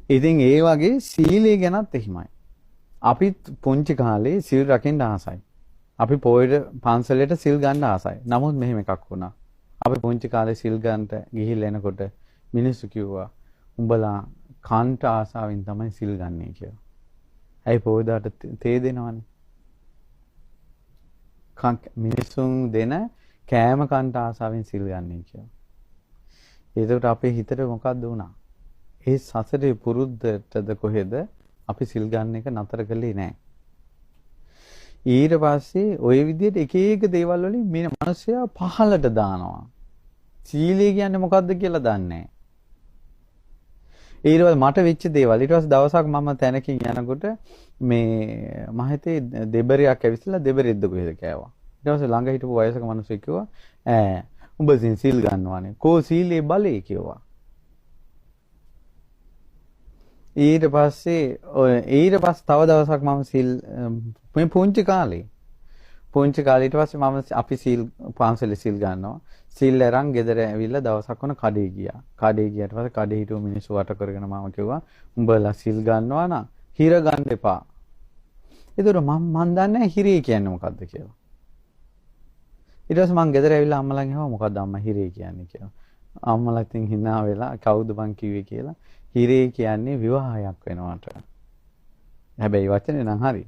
ඉතින් ඒ වගේ සීලය ගැනත් එහෙමයි. අපිත් පුංචි කාලේ සිල් රකින්න ආසයි. අපි පොයේ පන්සලට සිල් ගන්න ආසයි. නමුත් මෙහෙම එකක් වුණා. අපි පුංචි කාලේ සිල් ගන්නට ගිහිල්ලා එනකොට මිනිස්සු කිව්වා උඹලා කාන්ට ආසාවෙන් තමයි සිල් ගන්නේ කියලා. ඇයි පොයදාට තේ දෙනවනේ. මිනිසුන් දෙන කෑම කන්ට ආසාවෙන් සිල් ගන්නේ කියලා. ඒකට අපේ හිතට මොකක්ද වුණා? ඒ සසරේ පුරුද්දටද කොහෙද අපි සිල් ගන්න එක නතර කළේ නැහැ. ඊට පස්සේ ওই විදිහට එක එක දේවල් වලින් මේ මිනිස්සයා පහලට දානවා. සීලය කියන්නේ මොකද්ද කියලා දන්නේ නැහැ. ඊට පස්සේ මට වෙච්ච දේවල් ඊට පස්සේ දවසක් මම තැනකින් යනකොට මේ මම හිතේ දෙබරයක් ඇවිස්සලා දෙබරෙද්ද කොහෙද කෑවා. ඊට පස්සේ ළඟ හිටපු වයසක මිනිස්සු කිව්වා උඹ සිල් ගන්නවානේ. කෝ සීලේ බලේ කිව්වා. ඊට පස්සේ තව දවසක් මම සිල් මේ පුංචි කාලේ ඊට පස්සේ මම අපි සිල් පන්සලේ සිල් ගන්නවා. සිල් අරන් ගෙදර ඇවිල්ලා දවසක් වුණ කඩේ ගියා. කඩේ ගියාට පස්සේ කඩේ හිටපු මිනිස්සු වට කරගෙන මම කිව්වා උඹලා සිල් ගන්නවා නම් හිර ගන්න එපා. ඒතර මම දන්නේ හිරේ කියන්නේ මොකද්ද කියලා. ඊට පස්සේ මම ගෙදර ඇවිල්ලා අම්මලාගෙන් අහුවා මොකද්ද අම්මා හිරේ කියන්නේ කියලා. අම්මලා ඉතින් hina වෙලා කවුද බං කිව්වේ කියලා. හිරේ කියන්නේ විවාහයක් වෙනවට. හැබැයි වචනේ නම් හරි.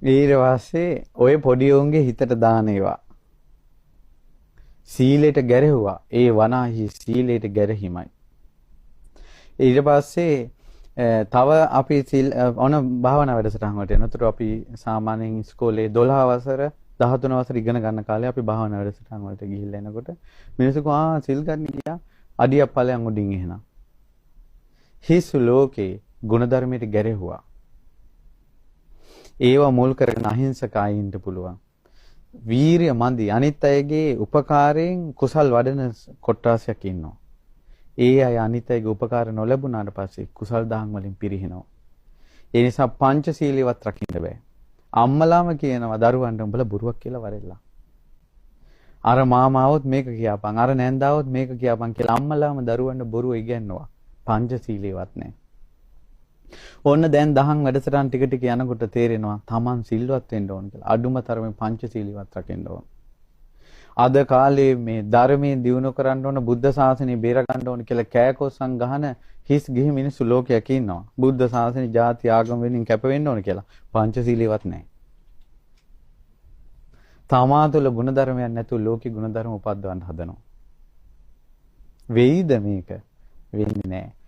ඊට පස්සේ ඔය පොඩි උන්ගේ හිතට දාන ඒවා. සීලයට ගැරෙව්වා. ඒ වනාහි සීලයට ගැරහිමයි. ඊට පස්සේ තව අපි ඕන භාවනා වැඩසටහන් වලට එනතුරු අපි සාමාන්‍යයෙන් ඉස්කෝලේ 12 වසර 13 වසර ඉගෙන ගන්න කාලේ අපි භාවනා වැඩසටහන් වලට ගිහිල්ලා එනකොට මිනිස්සු කිව්වා සිල් ගන්න ගියා අඩියක් ඵලයන් උඩින් එහෙනම්. හිස් ලෝකේ ගුණධර්මයට ගැරෙව්වා. ඒවා මුල් කරගෙන අහිංසකයි ඉන්න පුළුවන්. වීරිය මන්දි අනිත් අයගේ උපකාරයෙන් කුසල් වඩන කොට්ටාසයක් ඉන්නවා. ඒ අය අනිත් අයගේ උපකාර නොලැබුණාට පස්සේ කුසල් දහම් වලින් පිරිහිනවා. ඒ නිසා පංචශීලීවත් රකින්න බෑ. අම්මලාම කියනවා දරුවන්ට උඹලා බොරුවක් කියලා වරෙල්ලා. අර මාමාවොත් මේක කියපන් අර නැන්දාවොත් මේක කියපන් කියලා අම්මලාම දරුවන්ට බොරුව ඉගැන්නුවා. පංචශීලීවත් නැහැ. ඕන්න දැන් දහම් වැඩසටහන් ටික ටික යනකොට තේරෙනවා Taman සිල්වත් වෙන්න ඕන කියලා. අඩුම තරමේ පංචශීලීවත් රකින්න ඕන. අද කාලේ මේ ධර්මයේ දියුණු කරන්න ඕන බුද්ධ ශාසනය බේර ගන්න ඕන කියලා කෑකොස්සන් ගහන හිස් ගිහි මිනිස්සු ලෝකයක් ඉන්නවා. බුද්ධ ශාසනය ජාති ආගම වෙනින් කැප වෙන්න ඕන කියලා. පංචශීලීවත් නැහැ. තමා තුළ ගුණධර්මයක් නැතුව ලෝකේ ගුණධර්ම උපද්දවන්න හදනවා. වෙයිද මේක? වෙන්නේ නැහැ.